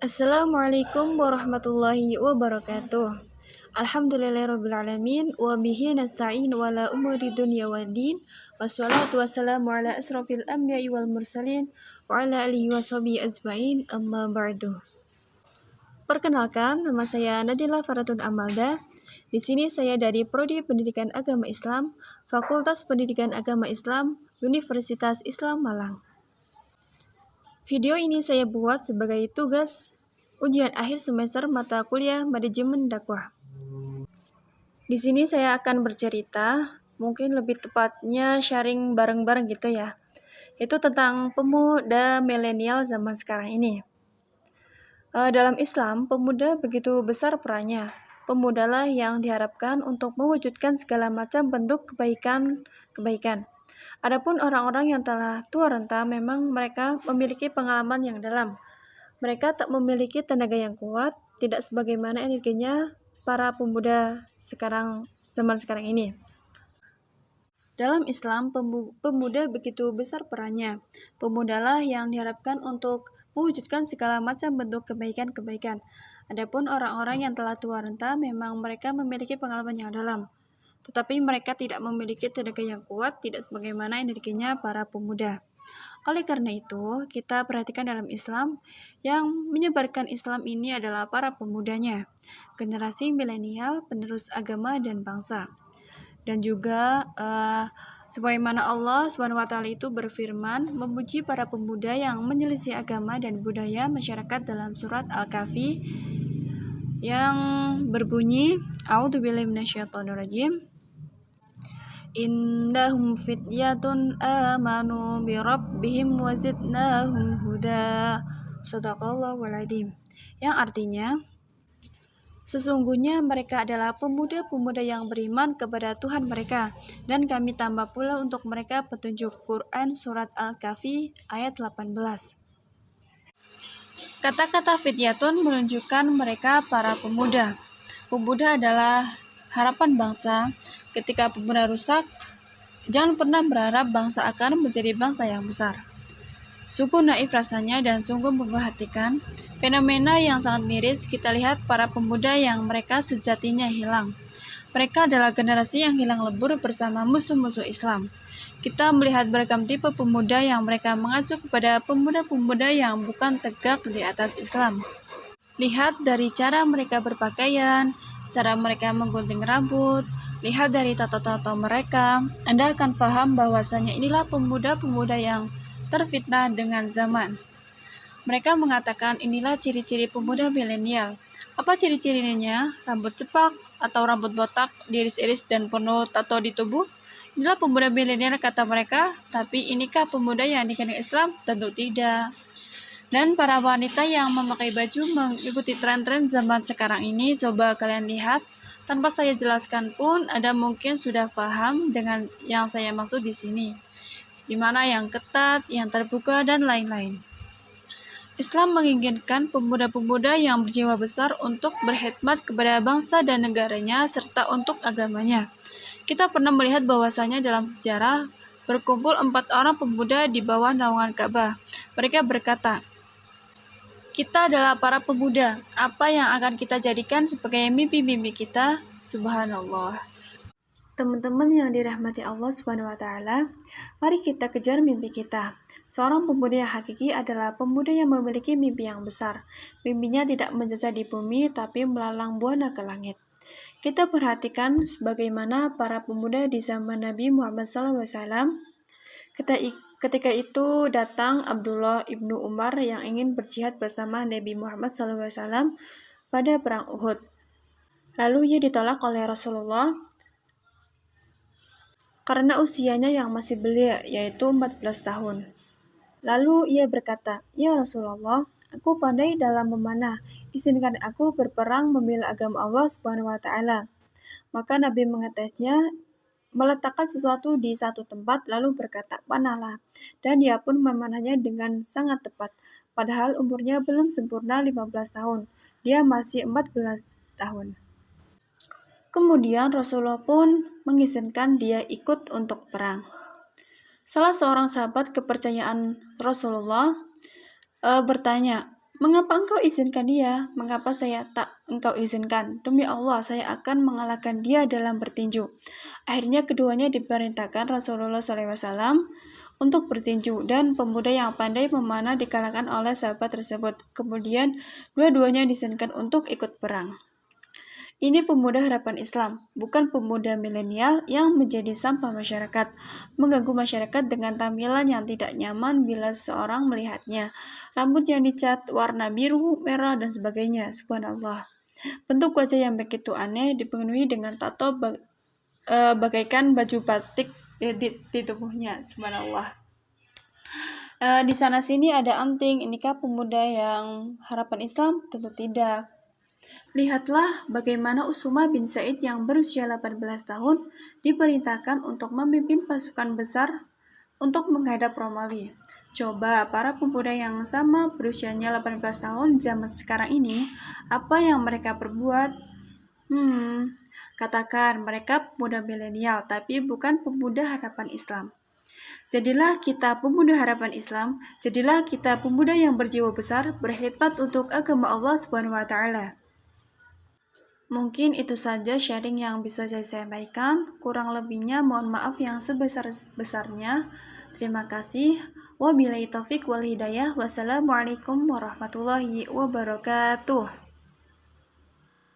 Assalamualaikum warahmatullahi wabarakatuh. Alhamdulillahirrabbilalamin. Wa bihi nasta'in wala umuri dunya wa din. Wassalatu wassalamu ala asrafil anbiya'i wal mursalin. Wa ala alihi wa sahbihi ajma'in. Amma ba'du. Perkenalkan, nama saya Nadila Faratun Amalda. Di sini saya dari Prodi Pendidikan Agama Islam, Fakultas Pendidikan Agama Islam, Universitas Islam Malang. Video ini saya buat sebagai tugas ujian akhir semester mata kuliah Manajemen Dakwah. Di sini saya akan bercerita, mungkin lebih tepatnya sharing bareng-bareng gitu ya. Itu tentang pemuda milenial zaman sekarang ini. Dalam Islam, pemuda begitu besar perannya. Pemudalah yang diharapkan untuk mewujudkan segala macam bentuk kebaikan. Adapun orang-orang yang telah tua renta, memang mereka memiliki pengalaman yang dalam. Mereka tak memiliki tenaga yang kuat, tidak sebagaimana energinya para pemuda zaman sekarang ini. Dalam Islam, pemuda begitu besar perannya. Pemudalah yang diharapkan untuk mewujudkan segala macam bentuk kebaikan. Adapun orang-orang yang telah tua renta, memang mereka memiliki pengalaman yang dalam. Tetapi mereka tidak memiliki tenaga yang kuat, tidak sebagaimana energinya para pemuda. Oleh karena itu, kita perhatikan dalam Islam, yang menyebarkan Islam ini adalah para pemudanya, generasi milenial, penerus agama dan bangsa. Dan juga, sebagaimana Allah SWT itu berfirman, memuji para pemuda yang menyelisih agama dan budaya masyarakat dalam surat Al-Kahfi, yang berbunyi, A'udzubillahi minasyaitonirrajim. Innahum fityatun amanu bi rabbihim wa zidnahum huda. Shadaqallahul adzim. Yang artinya, sesungguhnya mereka adalah pemuda-pemuda yang beriman kepada Tuhan mereka, dan kami tambah pula untuk mereka petunjuk. Quran Surat Al-Kahfi ayat 18. Kata-kata fityatun menunjukkan mereka para pemuda. Pemuda adalah harapan bangsa. Ketika pemuda rusak, jangan pernah berharap bangsa akan menjadi bangsa yang besar. Sungguh naif rasanya dan sungguh memperhatikan fenomena yang sangat miris kita lihat para pemuda yang mereka sejatinya hilang. Mereka adalah generasi yang hilang lebur bersama musuh-musuh Islam. Kita melihat beragam tipe pemuda yang mereka mengacu kepada pemuda-pemuda yang bukan tegak di atas Islam. Lihat dari cara mereka berpakaian, cara mereka menggunting rambut, lihat dari tata-tata mereka, Anda akan paham bahwasanya inilah pemuda-pemuda yang terfitnah dengan zaman. Mereka mengatakan inilah ciri-ciri pemuda milenial. Apa ciri-cirinya? Rambut cepak atau rambut botak, diiris-iris dan penuh tato di tubuh? Inilah pemuda milenial kata mereka, tapi inikah pemuda yang dikenal Islam? Tentu tidak. Dan para wanita yang memakai baju mengikuti tren-tren zaman sekarang ini, coba kalian lihat, tanpa saya jelaskan pun Anda mungkin sudah paham dengan yang saya maksud di sini. Di mana yang ketat, yang terbuka, dan lain-lain. Islam menginginkan pemuda-pemuda yang berjiwa besar untuk berkhidmat kepada bangsa dan negaranya serta untuk agamanya. Kita pernah melihat bahwasanya dalam sejarah berkumpul 4 orang pemuda di bawah naungan Ka'bah. Mereka berkata, kita adalah para pemuda, apa yang akan kita jadikan sebagai mimpi-mimpi kita? Subhanallah. Teman-teman yang dirahmati Allah Subhanahu wa Ta'ala, mari kita kejar mimpi kita. Seorang pemuda yang hakiki adalah pemuda yang memiliki mimpi yang besar. Mimpinya tidak menjejak di bumi, tapi melalang buana ke langit. Kita perhatikan sebagaimana para pemuda di zaman Nabi Muhammad SAW. Ketika itu datang Abdullah ibnu Umar yang ingin berjihad bersama Nabi Muhammad SAW pada perang Uhud. Lalu ia ditolak oleh Rasulullah karena usianya yang masih belia, yaitu 14 tahun. Lalu ia berkata, "Ya Rasulullah, aku pandai dalam memanah, izinkan aku berperang membela agama Allah Subhanahu wa Ta'ala." Maka Nabi mengetesnya, meletakkan sesuatu di satu tempat, lalu berkata, "Panahlah." Dan dia pun memanahnya dengan sangat tepat, padahal umurnya belum sempurna 15 tahun. Dia masih 14 tahun. Kemudian Rasulullah pun mengizinkan dia ikut untuk perang. Salah seorang sahabat kepercayaan Rasulullah bertanya, Mengapa engkau izinkan dia? Mengapa saya tak engkau izinkan? Demi Allah, saya akan mengalahkan dia dalam bertinju. Akhirnya keduanya diperintahkan Rasulullah SAW untuk bertinju, dan pemuda yang pandai memanah dikalahkan oleh sahabat tersebut. Kemudian dua-duanya diizinkan untuk ikut perang. Ini pemuda harapan Islam, bukan pemuda milenial yang menjadi sampah masyarakat, mengganggu masyarakat dengan tampilan yang tidak nyaman bila seseorang melihatnya. Rambut yang dicat warna biru, merah, dan sebagainya. Subhanallah. Bentuk wajah yang begitu aneh dipenuhi dengan tato bagaikan baju batik di tubuhnya. Subhanallah. Di sana sini ada anting. Inikah pemuda yang harapan Islam? Tentu tidak. Lihatlah bagaimana Usama bin Said yang berusia 18 tahun diperintahkan untuk memimpin pasukan besar untuk menghadap Romawi. Coba para pemuda yang sama berusianya 18 tahun zaman sekarang ini, apa yang mereka perbuat? Katakan mereka pemuda milenial, tapi bukan pemuda harapan Islam. Jadilah kita pemuda harapan Islam, jadilah kita pemuda yang berjiwa besar, berkhidmat untuk agama Allah Subhanahu wa Ta'ala. Mungkin itu saja sharing yang bisa saya sampaikan. Kurang lebihnya mohon maaf yang sebesar-besarnya. Terima kasih. Wabillahi taufik wal hidayah. Wassalamualaikum warahmatullahi wabarakatuh.